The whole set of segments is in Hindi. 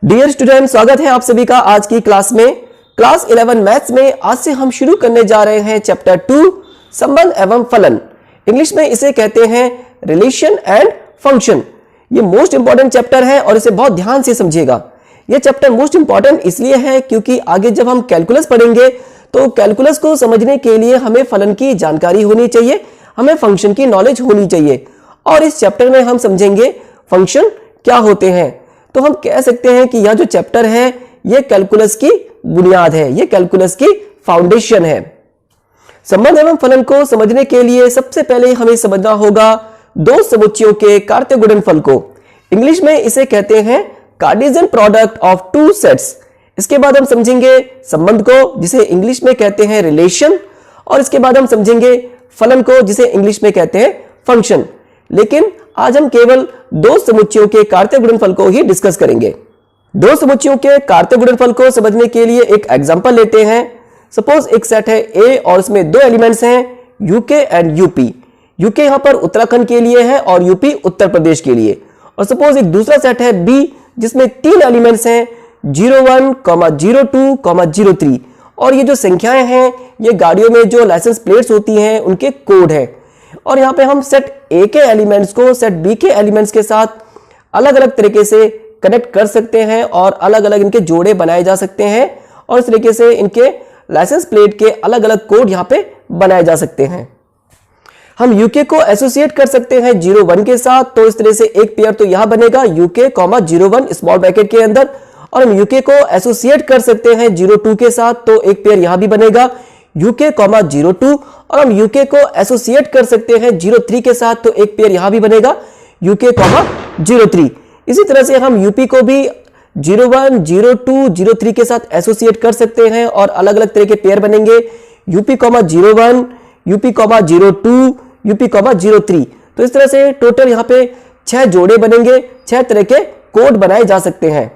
डियर स्टूडेंट, स्वागत है आप सभी का आज की क्लास में। क्लास 11 मैथ्स में आज से हम शुरू करने जा रहे हैं चैप्टर 2 संबंध एवं फलन। इंग्लिश में इसे कहते हैं रिलेशन एंड फंक्शन। ये मोस्ट इंपॉर्टेंट चैप्टर है और इसे बहुत ध्यान से समझिएगा। ये चैप्टर मोस्ट इंपॉर्टेंट इसलिए है क्योंकि आगे जब हम कैलकुलस पढ़ेंगे तो कैलकुलस को समझने के लिए हमें फलन की जानकारी होनी चाहिए, हमें फंक्शन की नॉलेज होनी चाहिए। और इस चैप्टर में हम समझेंगे फंक्शन क्या होते हैं। तो हम कह सकते हैं कि यह जो चैप्टर है यह कैलकुलस की बुनियाद है, यह कैलकुलस की फाउंडेशन है। संबंध एवं फलन को समझने के लिए सबसे पहले हमें समझना होगा दो समुच्चयों के कार्तीय गुणनफल को। इंग्लिश में इसे कहते हैं Cartesian product of two sets. इसके बाद हम समझेंगे संबंध को जिसे इंग्लिश में कहते हैं रिलेशन, और इसके बाद हम समझेंगे फलन को जिसे इंग्लिश में कहते हैं फंक्शन। लेकिन आज हम केवल दो समुच्चयों के कार्तीय गुणनफल को ही डिस्कस करेंगे। दो समुच्चयों के कार्तीय गुणनफल को समझने के लिए एक एग्जांपल लेते हैं। सपोज एक सेट है ए और इसमें दो एलिमेंट्स हैं यूके एंड यूपी। यूके यहां पर उत्तराखंड के लिए है और यूपी उत्तर प्रदेश के लिए। और सपोज एक दूसरा सेट है बी जिसमें तीन एलिमेंट्स हैं 01, 02, 03। और ये जो संख्याएं हैं ये गाड़ियों में जो लाइसेंस प्लेट्स होती हैं उनके कोड है। और यहाँ पे हम सेट ए के एलिमेंट्स को सेट बी के एलिमेंट्स के साथ अलग अलग तरीके से कनेक्ट कर सकते हैं और अलग अलग इनके जोड़े बनाए जा सकते हैं और इस तरीके से इनके लाइसेंस प्लेट के अलग अलग कोड यहाँ पे बनाए जा सकते हैं। हम यूके को एसोसिएट कर सकते हैं 01 के साथ, तो इस तरह से एक पेयर तो यह बनेगा यूके 01 स्मॉल ब्रैकेट के अंदर। और हम यूके को एसोसिएट कर सकते हैं 02 के साथ, तो एक पेयर यहां भी बनेगा यूके 02। और हम यूके को एसोसिएट कर सकते हैं 03 के साथ, तो एक पेयर यहां भी बनेगा यूके 03। इसी तरह से हम यूपी को भी 01, 02, 03 के साथ एसोसिएट कर सकते हैं और अलग अलग तरह के पेयर बनेंगे यूपी 01, यूपी 02, यूपी 03। तो इस तरह से टोटल यहां पे 6 जोड़े बनेंगे, 6 तरह के कोड बनाए जा सकते हैं।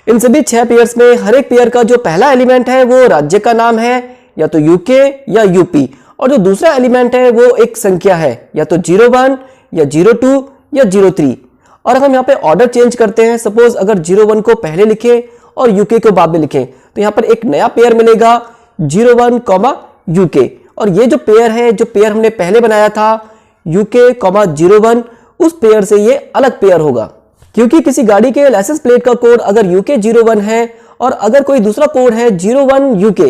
इन सभी 6 पेयर्स में हर एक पेयर का जो पहला एलिमेंट है वो राज्य का नाम है, या तो यूके या यूपी, और जो दूसरा एलिमेंट है वो एक संख्या है, या तो 01 या 02 या 03। और हम यहाँ पे ऑर्डर चेंज करते हैं, सपोज अगर 01 को पहले लिखें और यूके को बाद में लिखें तो यहाँ पर एक नया पेयर मिलेगा 01, यूके। और ये जो पेयर है, जो पेयर हमने पहले बनाया था यूके 01, उस पेयर से ये अलग पेयर होगा, क्योंकि किसी गाड़ी के लाइसेंस प्लेट का कोड अगर यूके 01 है और अगर कोई दूसरा कोड है 01 यूके,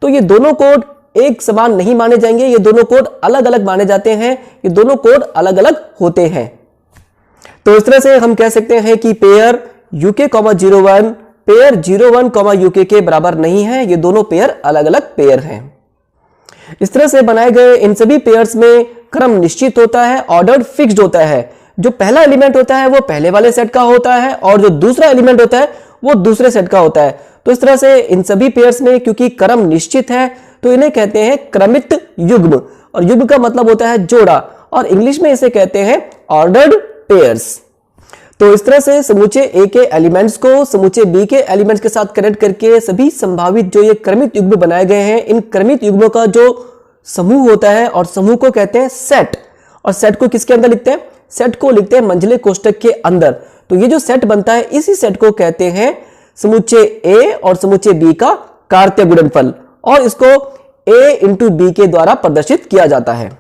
तो ये दोनों कोड एक समान नहीं माने जाएंगे, ये दोनों कोड अलग अलग माने जाते हैं, ये दोनों कोड अलग अलग होते हैं। तो इस तरह से हम कह सकते हैं कि पेयर यूके 01 पेयर 01, यूके के बराबर नहीं है, ये दोनों पेयर अलग अलग पेयर हैं। इस तरह से बनाए गए इन सभी पेयर्स में क्रम निश्चित होता है, ऑर्डर फिक्स्ड होता है। जो पहला एलिमेंट होता है वो पहले वाले सेट का होता है और जो दूसरा एलिमेंट होता है वो दूसरे सेट का होता है। तो इस तरह से इन सभी पेयर्स में क्योंकि क्रम निश्चित है तो इन्हें कहते हैं क्रमित युग्म, और युग्म का मतलब होता है जोड़ा, और इंग्लिश में इसे कहते हैं ऑर्डर्ड पेयर्स। तो इस तरह से समूचे ए के एलिमेंट्स को समूचे बी के एलिमेंट्स के साथ कनेक्ट करके सभी संभावित जो ये क्रमित युग्म बनाए गए हैं, इन क्रमित युग्मों का जो समूह होता है और समूह को कहते हैं सेट। और सेट को किसके अंदर लिखते हैं? सेट को लिखते हैं मंझले कोष्ठक के अंदर। तो ये जो सेट बनता है इसी सेट को कहते हैं समुच्चय ए और समुच्चय बी का कार्तीय गुणनफल, और इसको ए इंटू बी के द्वारा प्रदर्शित किया जाता है।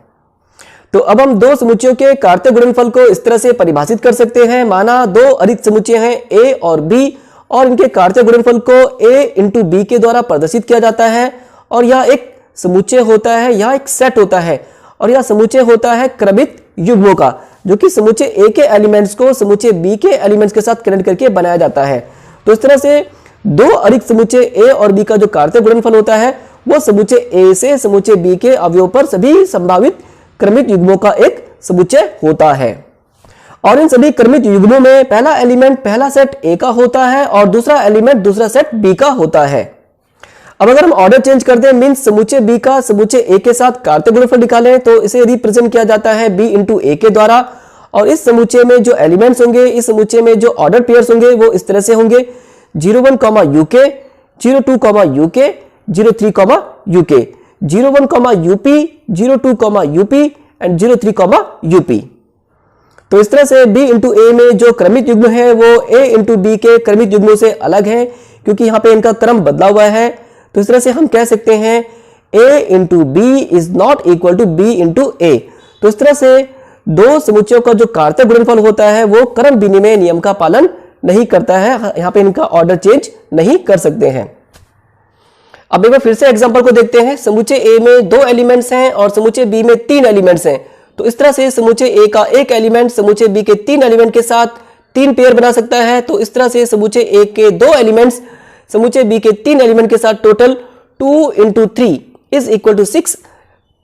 तो अब हम दो समुच्चयों के कार्तीय गुणनफल को इस तरह से परिभाषित कर सकते हैं। माना दो अधिक समुच्चय हैं ए और बी, और इनके कार्तीय गुणनफल को ए इंटू बी के द्वारा प्रदर्शित किया जाता है। और यह एक समुच्चय होता है, यह एक सेट होता है, और यह समुच्चय होता है क्रमित युग्मों का, जो कि समुच्चय ए के एलिमेंट्स को समुच्चय बी के एलिमेंट्स के साथ कनेक्ट करके बनाया जाता है। तो इस तरह से दो अधिक समुच्चय ए और बी का जो कार्तीय गुणनफल होता है वो समुच्चय ए से समुच्चय बी के अवयव पर सभी संभावित क्रमित युग्मों का एक समुच्चय होता है। और इन सभी क्रमित युग्मों में पहला एलिमेंट पहला सेट ए का होता है और दूसरा एलिमेंट दूसरा सेट बी का होता है। अब अगर हम ऑर्डर चेंज कर दें, मींस समुच्चय बी का समुच्चय ए के साथ कार्तीय गुणनफल निकालें, तो इसे रिप्रेजेंट किया जाता है बी इंटू ए के द्वारा। और इस समुच्चय में जो एलिमेंट्स होंगे, इस समुच्चय में जो ऑर्डर पेयर्स होंगे वो इस तरह से होंगे 01, UK 02, UK 03, UK 01, UP 02, UP and 03, UP. तो इस तरह से b इंटू ए में जो क्रमित युग्म है वो a इंटू बी के क्रमित युग्मों से अलग है, क्योंकि यहाँ पे इनका क्रम बदला हुआ है। तो इस तरह से हम कह सकते हैं a into B is not equal to b into A. तो इस तरह से दो समुच्चयों का जो कार्तीय गुणनफल होता है वो क्रम विनिमय नियम का पालन नहीं करता है, यहाँ पे इनका ऑर्डर चेंज नहीं कर सकते हैं। अब एक बार फिर से एग्जांपल को देखते हैं। समुच्चय ए में 2 एलिमेंट्स हैं और समुच्चय बी में 3 एलिमेंट्स हैं। तो इस तरह से समुच्चय ए का एक एलिमेंट समुच्चय बी के 3 एलिमेंट के साथ 3 पेयर बना सकता है। तो इस तरह से समुच्चय ए के 2 एलिमेंट्स समुच्चय बी के 3 एलिमेंट के साथ total 2 into 3 is equal to 6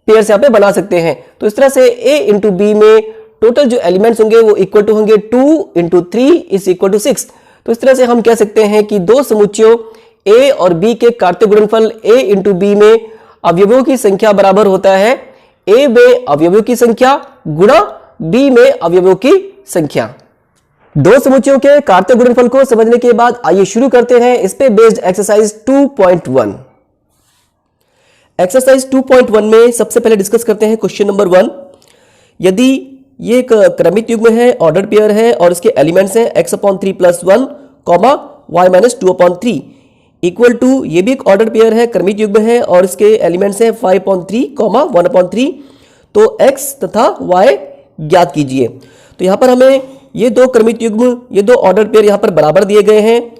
pair यहाँ पे बना सकते हैं। तो इस तरह से ए इंटू बी में टोटल जो एलिमेंट्स होंगे वो इक्वल टू होंगे 2 इंटू 3 इज इक्वल टू 6। तो इस तरह से हम कह सकते हैं कि दो समुच्चयों ए और बी के कार्तीय गुणनफल a इंटू बी में अवयवों की संख्या बराबर होता है a में अवयवों की संख्या गुणा b में अवयवों की संख्या। दो समुच्चयों के कार्तीय गुणनफल को समझने के बाद आइए शुरू करते हैं इस पे बेस्ड एक्सरसाइज 2.1। एक्सरसाइज 2.1 में सबसे पहले डिस्कस करते हैं क्वेश्चन नंबर 1। यदि ये एक क्रमित युग्म है, ऑर्डर पेयर है और इसके एलिमेंट्स हैं x/3 plus 1 comma y minus 2/3 equal to, ये भी एक ऑर्डर पेयर है, क्रमित युग्म है और इसके एलिमेंट्स हैं 5/3 कॉमा 1/3। तो x तथा y ज्ञात कीजिए। तो यहाँ पर हमें ये दो क्रमित युग्म, ये दो ऑर्डर पेयर यहाँ पर बराबर दिए गए हैं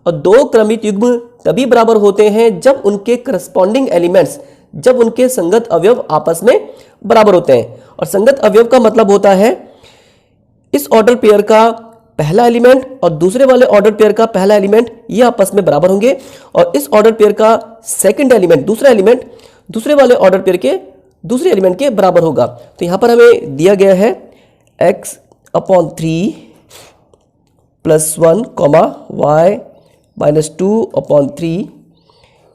और दो क्रमित युग्म तभी बराबर होते हैं जब उनके करस्पॉन्डिंग एलिमेंट्स, जब उनके संगत अवयव आपस में बराबर होते हैं। और संगत अवयव का मतलब होता है इस ऑर्डर पेयर का पहला एलिमेंट और दूसरे वाले ऑर्डर पेयर का पहला एलिमेंट ये आपस में बराबर होंगे और इस ऑर्डर पेयर का सेकंड एलिमेंट, दूसरा एलिमेंट दूसरे वाले ऑर्डर पेयर के दूसरे एलिमेंट के बराबर होगा। तो यहां पर हमें दिया गया है x/3 plus 1 comma y minus 2/3,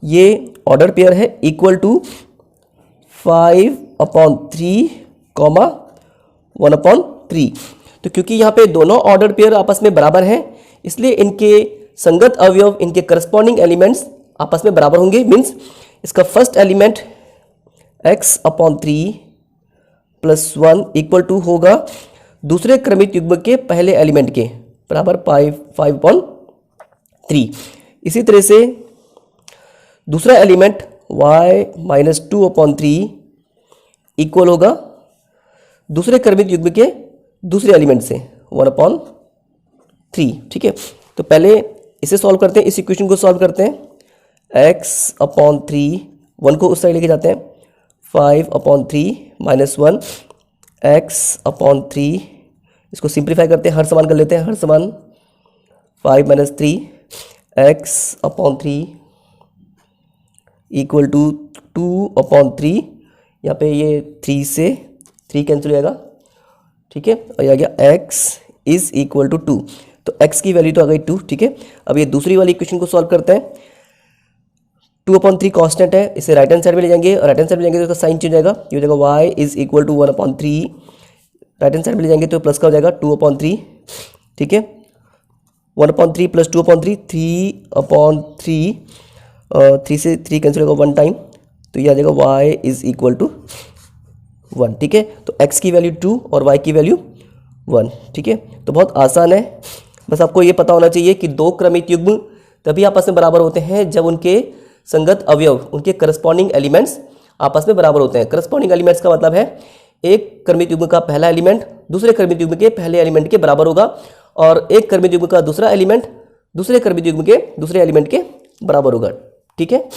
ये ऑर्डर पेयर है इक्वल टू 5/3 कॉमा 1/3। तो क्योंकि यहाँ पे दोनों ऑर्डर पेयर आपस में बराबर हैं इसलिए इनके संगत अवयव, इनके करस्पॉन्डिंग एलिमेंट्स आपस में बराबर होंगे। मीन्स इसका first element x/3 plus 1 equal to होगा दूसरे क्रमित युग्म के पहले एलिमेंट के बराबर 5/3। इसी तरह से दूसरा एलिमेंट y माइनस 2/3 इक्वल होगा दूसरे क्रमित युग्म के दूसरे एलिमेंट से 1/3। ठीक है, तो पहले इसे सॉल्व करते हैं, इस इक्वेशन को सॉल्व करते हैं। x/3 1 को उस साइड लेके जाते हैं, 5/3 माइनस 1 x/3, इसको सिंप्लीफाई करते हैं, हर समान कर लेते हैं, हर समान 5 माइनस 3 x/3 इक्वल टू 2/3। यहाँ पे ये 3 से 3 कैंसिल हो जाएगा। ठीक है, और आ गया x इज इक्वल टू 2। तो x की वैल्यू तो आ गई 2। ठीक है, अब ये दूसरी वाली इक्वेशन को सॉल्व करते हैं। 2/3 कांस्टेंट है, इसे राइट हैंड साइड में ले जाएंगे और राइट हैंड साइड में लेंगे तो इसका साइन चेंज हो जाएगा, ये हो जाएगा y is equal to 1/3। Right hand side में ले जाएंगे तो प्लस का हो जाएगा 2/3। ठीक है, 1/3 प्लस 2/3 3/3, 3 से 3 कैंसिल होगा 1 टाइम, तो ये आ जाएगा y इज इक्वल टू 1। ठीक है, तो x की वैल्यू 2 और y की वैल्यू 1। ठीक है, तो बहुत आसान है, बस आपको ये पता होना चाहिए कि दो क्रमित युग्म तभी आपस में बराबर होते हैं जब उनके संगत अवयव, उनके करस्पॉन्डिंग एलिमेंट्स आपस में बराबर होते हैं। करस्पॉन्डिंग एलिमेंट्स का मतलब है एक क्रमित युग्म का पहला एलिमेंट दूसरे क्रमित युग्म के पहले एलिमेंट के बराबर होगा और एक क्रमित युग्म का दूसरा एलिमेंट दूसरे क्रमित युग्म के दूसरे एलिमेंट के बराबर होगा। ठीक है,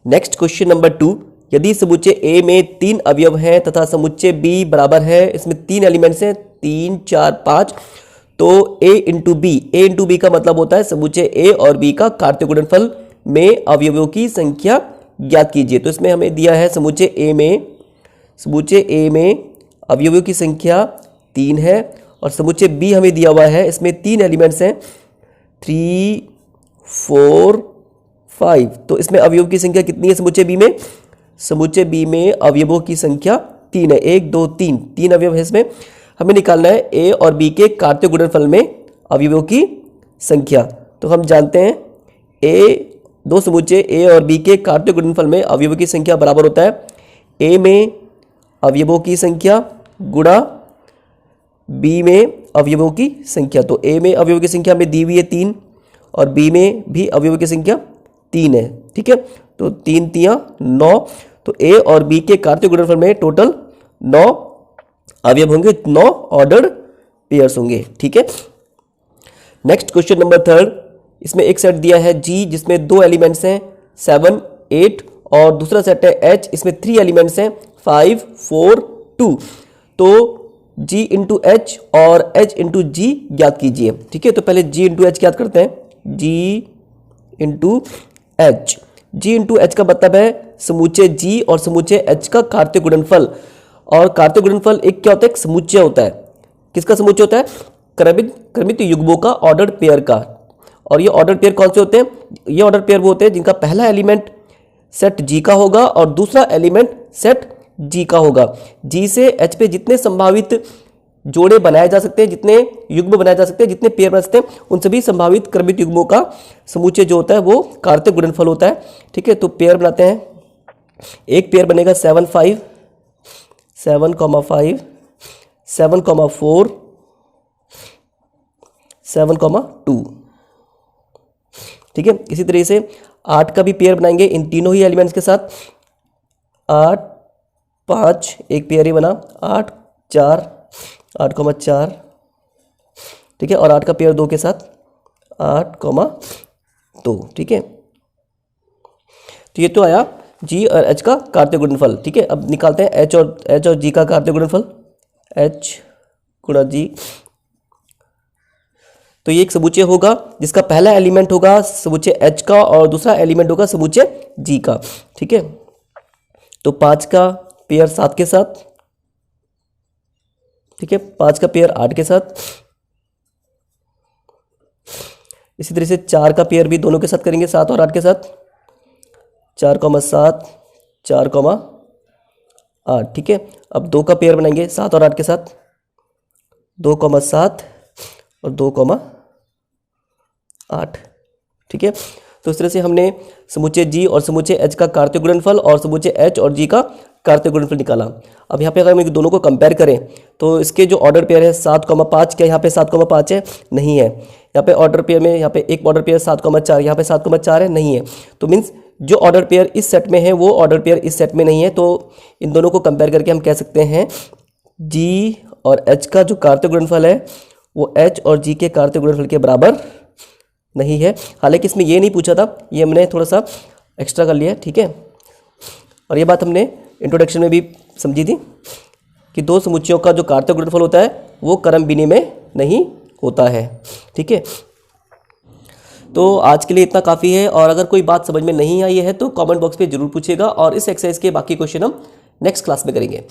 नेक्स्ट क्वेश्चन नंबर 2। यदि समुच्चय A में 3 अवयव हैं तथा समुच्चय B बराबर है, इसमें 3 एलिमेंट्स हैं 3 4 5, तो A इंटू बी का मतलब होता है समुच्चय A और B का कार्तीय गुणनफल में अवयवों की संख्या ज्ञात कीजिए। तो इसमें हमें दिया है समुच्चय A में अवयवों की संख्या 3 है और समुच्चय B हमें दिया हुआ है, इसमें 3 एलिमेंट्स हैं 3 4 5। तो इसमें अवयवों की संख्या कितनी है समुच्चय B में? समुच्चय B में अवयवों की संख्या 3 है, 1 2 3 अवयव है। इसमें हमें निकालना है A और B के कार्तीय गुणनफल में अवयवों की संख्या। तो हम जानते हैं दो समुच्चय A और B के कार्तीय गुणनफल में अवयवों की संख्या बराबर होता है A में अवयवों की संख्या गुणा बी में अवयवों की संख्या। तो ए में अवयवों की संख्या हमें दी हुई है 3 और बी में भी अवयवों की संख्या 3 है। ठीक है, तो 3 तियां 9। तो ए और बी के कार्तीय गुणनफल में टोटल 9 अवयव होंगे, 9 ऑर्डर्ड पेयर्स होंगे। ठीक है, नेक्स्ट क्वेश्चन नंबर 3, इसमें एक सेट दिया है जी जिसमें 2 एलिमेंट्स हैं 7, 8 और दूसरा सेट है एच, इसमें 3 एलिमेंट्स हैं 5, 4, 2। तो g इंटू एच और h इंटू जी ज्ञात कीजिए। ठीक है, तो पहले g इंटू एच ज्ञात करते हैं। g इंटू एच, जी इंटू एच का मतलब है समूचे g और समूचे h का कार्तीय गुणनफल। और कार्तीय गुणनफल एक क्या होता है, एक समुच्चय होता है। किसका समुच्चय होता है? क्रमित युग्मों का, ऑर्डर्ड पेयर का। और ये ऑर्डर पेयर कौन से होते हैं? ये ऑर्डर पेयर वो होते हैं जिनका पहला एलिमेंट सेट जी का होगा और दूसरा एलिमेंट सेट जी का होगा। जी से एच पे जितने संभावित जोड़े बनाए जा सकते हैं, जितने युग्म बनाए जा सकते हैं, जितने पेयर बना सकते हैं, उन सभी संभावित क्रमित युग्मों का समुच्चय जो होता है वो कार्तीय गुणनफल होता है। ठीक है, तो पेयर बनाते हैं। एक पेयर बनेगा 7, 5, 7, 5, 7, 4, 7, 2। ठीक है, इसी तरीके से 8 का भी पेयर बनाएंगे इन तीनों ही एलिमेंट्स के साथ। 8, 5 एक पेयर ही बना, 8, 4, 8,4। ठीक है, और 8 का पेयर 2 के साथ 8,2। ठीक है, तो ये तो आया जी और एच का कार्तीय गुणनफल। ठीक है, अब निकालते हैं एच और जी का कार्तीय गुणनफल। एच गुणा जी, तो ये एक समुच्चय होगा जिसका पहला एलिमेंट होगा समुच्चय एच का और दूसरा एलिमेंट होगा समुच्चय जी का। ठीक है, तो 5 का पेयर 7 के साथ। ठीक है, 5 का पेयर 8 के साथ। इसी तरह से 4 का पेयर भी दोनों के साथ करेंगे, 7 और 8 के साथ। 4,7, 4,8। ठीक है, अब 2 का पेयर बनाएंगे 7 और 8 के साथ। 2,7 और 2,8। ठीक है, तो इस तरह से हमने समुच्चय जी और समुच्चय एच का कार्तीय गुणनफल और समुच्चय एच और जी का कार्तीय गुणनफल निकाला। अब यहाँ पे अगर हम दोनों को कंपेयर करें तो इसके जो ऑर्डर पेयर है 7,5, क्या यहाँ पे 7,5 है? नहीं है। यहाँ पे ऑर्डर पेयर में यहाँ पे एक ऑर्डर पेयर 7,4, यहाँ पे 7,4 है, नहीं है। तो मीन्स जो ऑर्डर पेयर इस सेट में है वो ऑर्डर पेयर इस सेट में नहीं है। तो इन दोनों को कंपेयर करके हम कह सकते हैं जी और एच का जो कार्तीय गुणनफल है वो एच और जी के कार्तीय गुणनफल के बराबर नहीं है। हालांकि इसमें ये नहीं पूछा था, ये हमने थोड़ा सा एक्स्ट्रा कर लिया। ठीक है, और ये बात हमने इंट्रोडक्शन में भी समझी थी कि दो समुच्चयों का जो कार्तीय गुणनफल होता है वो क्रम विनिमय नहीं होता है। ठीक है, तो आज के लिए इतना काफ़ी है। और अगर कोई बात समझ में नहीं आई है तो कमेंट बॉक्स पे जरूर पूछेगा और इस एक्सरसाइज के बाकी क्वेश्चन हम नेक्स्ट क्लास में करेंगे।